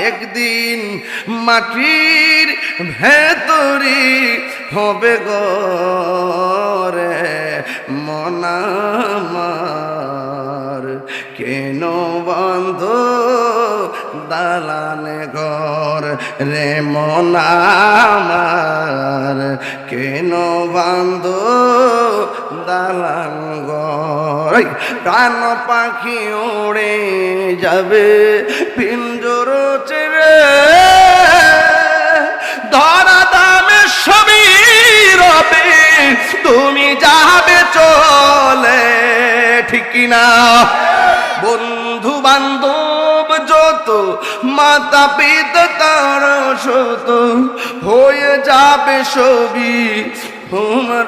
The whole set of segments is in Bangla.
একদিন মাটির ভেতরি হবে গরে মন আমার কেন বন্ধ দালানে ঘর রে মন আমার কেন বন্ধ দালান ঘর প্রাণ পাখি উড়ে যাবে পিঞ্জর ছেড়ে ধরা দামে সবই রবে তুমি যাবে চলে ঠিক না বন্ধু বান্ধব যত মাতা পিতা তার শত হয়ে যাবে সবই তোমার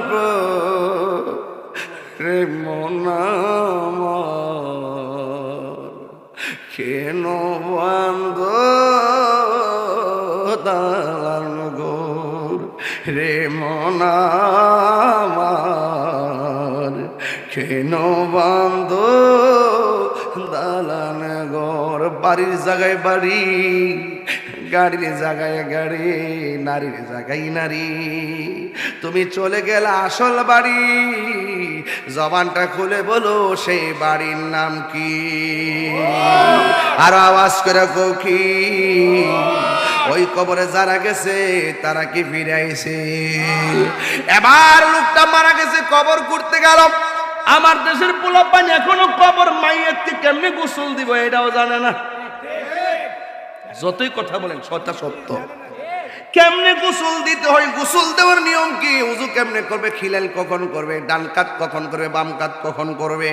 রে মন আমার কেন বন্ধ দালান ঘর রে মন আমার কেন বন্ধ দালান ঘর বাড়ির জায়গায় বাড়ি গাড়ির জায়গায় গাড়ি নারীর জায়গায় নারী তুমি চলে গেলে আসল বাড়ি জবানটা খুলে বলো সেই বাড়ির নাম কি আর আওয়াজ করে কি ওই কবরে যারা গেছে তারা কি ফিরে আইছে এবার লোকটা মারা গেছে কবর করতে গেল আমার দেশের পোলাপান এখনো কবর মাইয়ের কেমনে গোসল দিব এটাও জানে না যতই কথা বলেন সত্যা সত্য কেমনে গোসল দিতে হয় গোসল দেওয়ার নিয়ম কি উযু কেমনে করবে খিলাল কখন করবে ডান কাত কখন করবে বাম কাত কখন করবে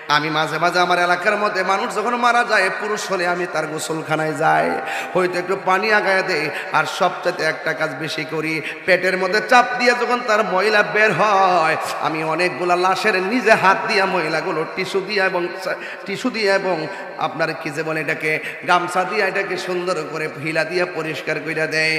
আমি মাঝে মাঝে আমার এলাকার মধ্যে মানুষ যখন মারা যায় পুরুষ হলে আমি তার গোসলখানায় যাই হয়তো একটু পানি আগায় দেই আর সবচেয়ে একটা কাজ বেশি করি পেটের মধ্যে চাপ দিয়ে যখন তার ময়লা বের হয় আমি অনেকগুলা লাশের নিজে হাত দিয়া ময়লাগুলো টিস্যু দিয়ে এবং আপনার কি যে বলে এটাকে গামছা দিয়ে এটাকে সুন্দর করে হিলা দিয়ে পরিষ্কার করে দেয়